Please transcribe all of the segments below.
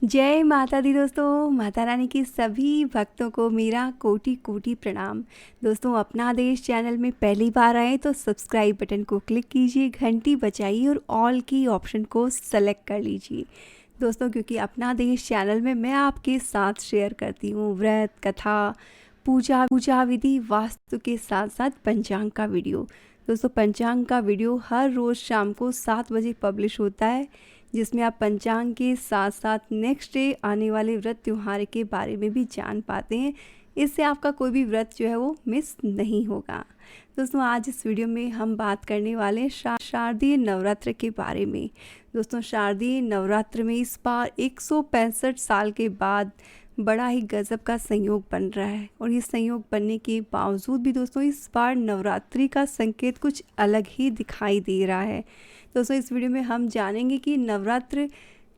जय माता दी दोस्तों। माता रानी की सभी भक्तों को मेरा कोटि कोटि प्रणाम। दोस्तों, अपना देश चैनल में पहली बार आए तो सब्सक्राइब बटन को क्लिक कीजिए, घंटी बजाइए और ऑल की ऑप्शन को सेलेक्ट कर लीजिए। दोस्तों, क्योंकि अपना देश चैनल में मैं आपके साथ शेयर करती हूँ व्रत, कथा, पूजा पूजा विधि, वास्तु के साथ साथ पंचांग का वीडियो। दोस्तों, पंचांग का वीडियो हर रोज़ शाम को 7 बजे पब्लिश होता है, जिसमें आप पंचांग के साथ साथ नेक्स्ट डे आने वाले व्रत त्यौहार के बारे में भी जान पाते हैं। इससे आपका कोई भी व्रत जो है वो मिस नहीं होगा। दोस्तों, आज इस वीडियो में हम बात करने वाले हैं शारदीय नवरात्र के बारे में। दोस्तों, शारदीय नवरात्र में इस बार 165 साल के बाद बड़ा ही गजब का संयोग बन रहा है, और ये संयोग बनने के बावजूद भी दोस्तों इस बार नवरात्रि का संकेत कुछ अलग ही दिखाई दे रहा है। दोस्तों, इस वीडियो में हम जानेंगे कि नवरात्र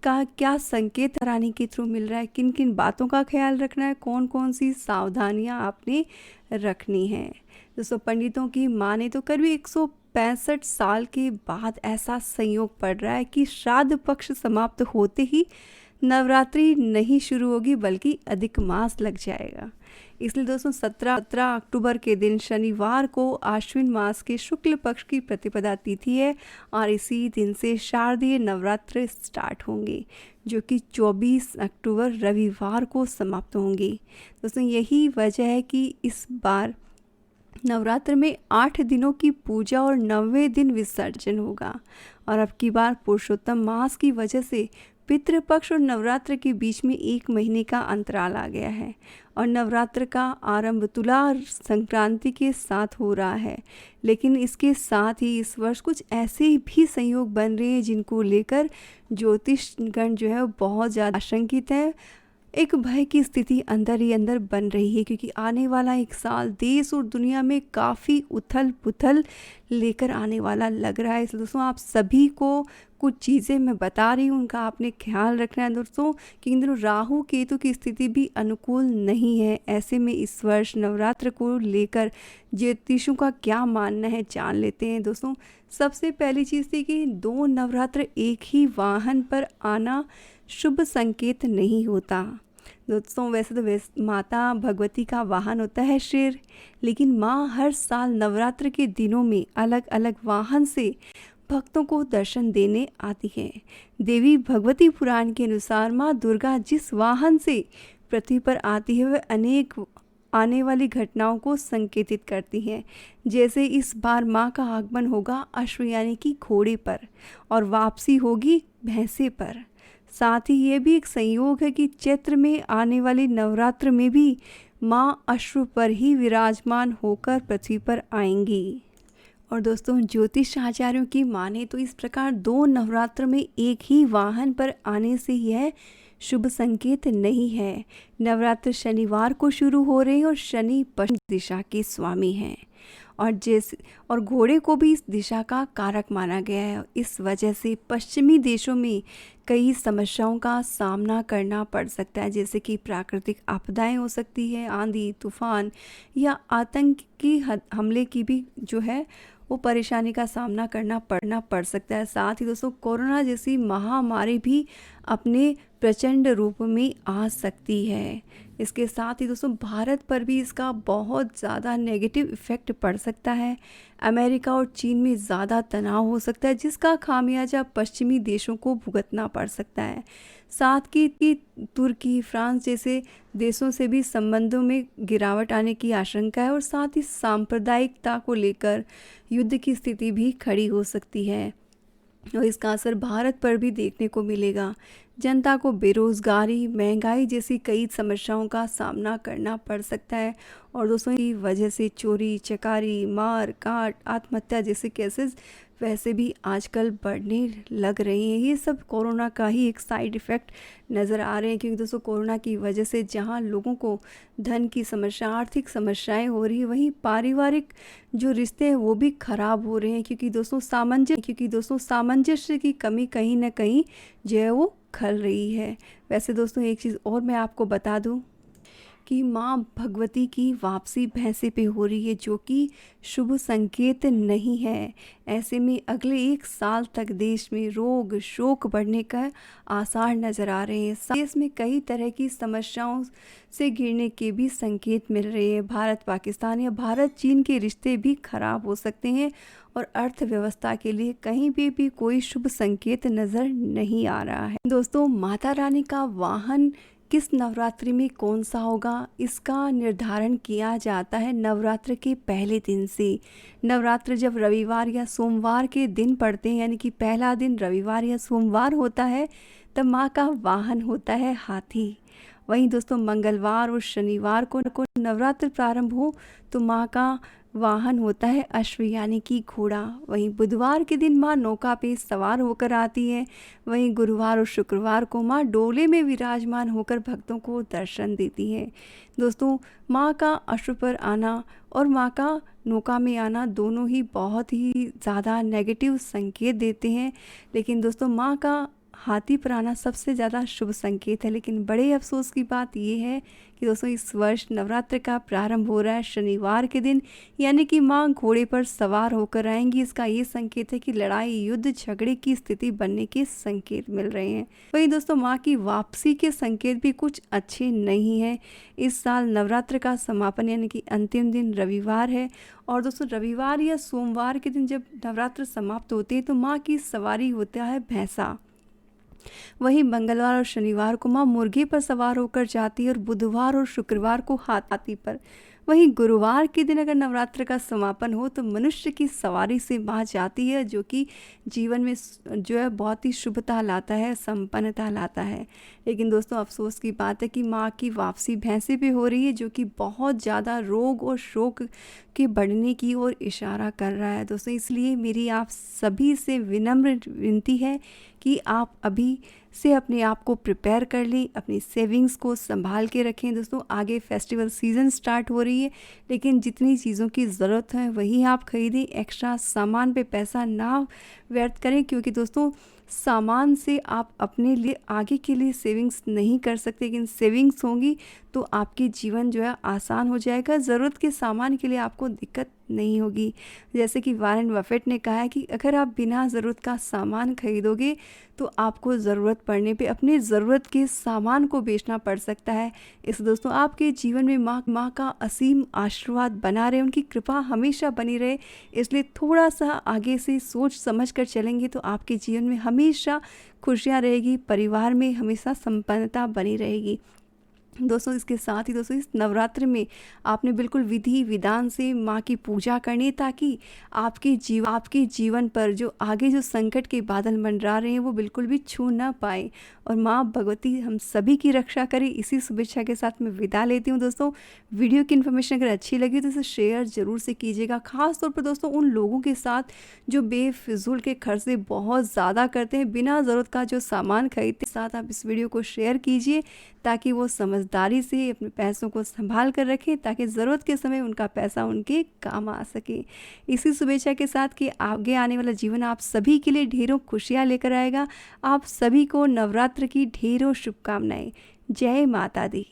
का क्या संकेत रानी के थ्रू मिल रहा है, किन किन बातों का ख्याल रखना है, कौन कौन सी सावधानियां आपने रखनी है। दोस्तों, पंडितों की माने तो करीब 165 साल के बाद ऐसा संयोग पड़ रहा है कि श्राद्ध पक्ष समाप्त होते ही नवरात्रि नहीं शुरू होगी बल्कि अधिक मास लग जाएगा। इसलिए दोस्तों 17 अक्टूबर के दिन शनिवार को आश्विन मास के शुक्ल पक्ष की प्रतिपदा तिथि है, और इसी दिन से शारदीय नवरात्र स्टार्ट होंगे, जो कि 24 अक्टूबर रविवार को समाप्त होंगे। दोस्तों, यही वजह है कि इस बार नवरात्र में 8 दिनों की पूजा और 9वें दिन विसर्जन होगा। और अब की बार पुरुषोत्तम मास की वजह से पितृपक्ष और नवरात्र के बीच में 1 महीने का अंतराल आ गया है, और नवरात्र का आरंभ तुला संक्रांति के साथ हो रहा है। लेकिन इसके साथ ही इस वर्ष कुछ ऐसे भी संयोग बन रहे हैं जिनको लेकर ज्योतिषगण जो है वो बहुत ज़्यादा आशंकित है। एक भय की स्थिति अंदर ही अंदर बन रही है, क्योंकि आने वाला एक साल देश और दुनिया में काफ़ी उथल पुथल लेकर आने वाला लग रहा है। इसलिए दोस्तों, आप सभी को कुछ चीज़ें मैं बता रही हूँ, उनका आपने ख्याल रखना है दोस्तों। कि इन दिनों राहु केतु की स्थिति भी अनुकूल नहीं है। ऐसे में इस वर्ष नवरात्र को लेकर ज्योतिषों का क्या मानना है जान लेते हैं। दोस्तों, सबसे पहली चीज़ थी कि 2 नवरात्र एक ही वाहन पर आना शुभ संकेत नहीं होता। दोस्तों, वैसे तो माता भगवती का वाहन होता है शेर, लेकिन माँ हर साल नवरात्र के दिनों में अलग अलग वाहन से भक्तों को दर्शन देने आती है। देवी भगवती पुराण के अनुसार माँ दुर्गा जिस वाहन से पृथ्वी पर आती है वह अनेक आने वाली घटनाओं को संकेतित करती हैं। जैसे इस बार माँ का आगमन होगा अश्व यानी कि घोड़े पर, और वापसी होगी भैंसे पर। साथ ही ये भी एक संयोग है कि चैत्र में आने वाली नवरात्र में भी माँ अश्व पर ही विराजमान होकर पृथ्वी पर आएंगी। और दोस्तों, ज्योतिष आचार्यों की माने तो इस प्रकार 2 नवरात्र में एक ही वाहन पर आने से यह शुभ संकेत नहीं है। नवरात्र शनिवार को शुरू हो रहे हैं और शनि पश्चिम दिशा के स्वामी हैं, और घोड़े को भी इस दिशा का कारक माना गया है। इस वजह से पश्चिमी देशों में कई समस्याओं का सामना करना पड़ सकता है, जैसे कि प्राकृतिक आपदाएं हो सकती है, आंधी तूफान या आतंकी हमले की भी जो है वो परेशानी का सामना करना पड़ सकता है। साथ ही दोस्तों, कोरोना जैसी महामारी भी अपने प्रचंड रूप में आ सकती है। इसके साथ ही दोस्तों, भारत पर भी इसका बहुत ज़्यादा नेगेटिव इफ़ेक्ट पड़ सकता है। अमेरिका और चीन में ज़्यादा तनाव हो सकता है, जिसका खामियाजा पश्चिमी देशों को भुगतना पड़ सकता है। साथ ही तुर्की, फ्रांस जैसे देशों से भी संबंधों में गिरावट आने की आशंका है, और साथ ही सांप्रदायिकता को लेकर युद्ध की स्थिति भी खड़ी हो सकती है, और इसका असर भारत पर भी देखने को मिलेगा। जनता को बेरोजगारी, महंगाई जैसी कई समस्याओं का सामना करना पड़ सकता है, और दोस्तों की वजह से चोरी चकारी, मार काट, आत्महत्या जैसे केसेस वैसे भी आजकल बढ़ने लग रहे हैं। ये सब कोरोना का ही एक साइड इफ़ेक्ट नज़र आ रहे हैं, क्योंकि दोस्तों कोरोना की वजह से जहां लोगों को धन की समस्या, आर्थिक समस्याएं हो रही है, वहीं पारिवारिक जो रिश्ते हैं वो भी ख़राब हो रहे हैं, क्योंकि दोस्तों सामंजस्य की कमी कहीं ना कहीं जो है वो खल रही है। वैसे दोस्तों, एक चीज़ और मैं आपको बता दूं कि माँ भगवती की वापसी भैंसे पे हो रही है, जो कि शुभ संकेत नहीं है। ऐसे में अगले 1 साल तक देश में रोग शोक बढ़ने का आसार नज़र आ रहे हैं। देश में कई तरह की समस्याओं से घिरने के भी संकेत मिल रहे हैं। भारत पाकिस्तान या भारत चीन के रिश्ते भी खराब हो सकते हैं और अर्थव्यवस्था के लिए कहीं भी कोई शुभ संकेत नज़र नहीं आ रहा है। दोस्तों, माता रानी का वाहन किस नवरात्रि में कौन सा होगा, इसका निर्धारण किया जाता है नवरात्र के पहले दिन से। नवरात्र जब रविवार या सोमवार के दिन पड़ते हैं, यानी कि पहला दिन रविवार या सोमवार होता है, तब माँ का वाहन होता है हाथी। वहीं दोस्तों, मंगलवार और शनिवार को नवरात्र प्रारंभ हो तो माँ का वाहन होता है अश्व यानी कि घोड़ा। वहीं बुधवार के दिन माँ नौका पे सवार होकर आती है। वहीं गुरुवार और शुक्रवार को माँ डोले में विराजमान होकर भक्तों को दर्शन देती है। दोस्तों, माँ का अश्व पर आना और माँ का नौका में आना दोनों ही बहुत ही ज़्यादा नेगेटिव संकेत देते हैं, लेकिन दोस्तों माँ का हाथी पर आना सबसे ज़्यादा शुभ संकेत है। लेकिन बड़े अफसोस की बात यह है कि दोस्तों इस वर्ष नवरात्र का प्रारंभ हो रहा है शनिवार के दिन, यानी कि माँ घोड़े पर सवार होकर आएंगी। इसका ये संकेत है कि लड़ाई युद्ध झगड़े की स्थिति बनने के संकेत मिल रहे हैं। वहीं दोस्तों, माँ की वापसी के संकेत भी कुछ अच्छे नहीं हैं। इस साल नवरात्र का समापन यानी कि अंतिम दिन रविवार है, और दोस्तों रविवार या सोमवार के दिन जब नवरात्र समाप्त होते हैं तो माँ की सवारी होता है भैंसा। वहीं मंगलवार और शनिवार को माँ मुर्गे पर सवार होकर जाती है और बुधवार और शुक्रवार को हाथी पर। वहीं गुरुवार के दिन अगर नवरात्र का समापन हो तो मनुष्य की सवारी से माँ जाती है, जो कि जीवन में जो है बहुत ही शुभता लाता है, संपन्नता लाता है। लेकिन दोस्तों अफसोस की बात है कि माँ की वापसी भैंसे पे हो रही है, जो कि बहुत ज़्यादा रोग और शोक के बढ़ने की ओर इशारा कर रहा है। दोस्तों, इसलिए मेरी आप सभी से विनम्र विनती है कि आप अभी से अपने आप को प्रिपेयर कर लें, अपनी सेविंग्स को संभाल के रखें। दोस्तों, आगे फेस्टिवल सीज़न स्टार्ट हो रही है, लेकिन जितनी चीज़ों की ज़रूरत है वही आप खरीदें। एक्स्ट्रा सामान पे पैसा ना व्यर्थ करें, क्योंकि दोस्तों सामान से आप अपने लिए आगे के लिए सेविंग्स नहीं कर सकते, लेकिन सेविंग्स होंगी तो आपकी जीवन जो है आसान हो जाएगा। ज़रूरत के सामान के लिए आपको दिक्कत नहीं होगी। जैसे कि वॉरेन बफेट ने कहा है कि अगर आप बिना ज़रूरत का सामान खरीदोगे तो आपको ज़रूरत पड़ने पे अपने ज़रूरत के सामान को बेचना पड़ सकता है। इस दोस्तों आपके जीवन में माँ का असीम आशीर्वाद बना रहे, उनकी कृपा हमेशा बनी रहे। इसलिए थोड़ा सा आगे से सोच समझ कर चलेंगे तो आपके जीवन में हमेशा खुशियाँ रहेगी, परिवार में हमेशा संपन्नता बनी रहेगी। दोस्तों, इसके साथ ही दोस्तों इस नवरात्र में आपने बिल्कुल विधि विधान से माँ की पूजा करनी है, ताकि आपके जीवन पर जो आगे जो संकट के बादल मंडरा रहे हैं वो बिल्कुल भी छू ना पाए, और माँ भगवती हम सभी की रक्षा करे। इसी शुभेच्छा के साथ मैं विदा लेती हूँ। दोस्तों, वीडियो की इन्फॉर्मेशन अगर अच्छी लगी तो इसे शेयर ज़रूर से कीजिएगा, ख़ास तौर पर दोस्तों उन लोगों के साथ जो बेफिजूल के खर्चे बहुत ज़्यादा करते हैं, बिना ज़रूरत का जो सामान खरीदते। साथ आप इस वीडियो को शेयर कीजिए ताकि वो समझदारी से अपने पैसों को संभाल कर रखें, ताकि ज़रूरत के समय उनका पैसा उनके काम आ सके। इसी शुभेच्छा के साथ कि आगे आने वाला जीवन आप सभी के लिए ढेरों खुशियाँ लेकर आएगा। आप सभी को नवरात्र की ढेरों शुभकामनाएं। जय माता दी।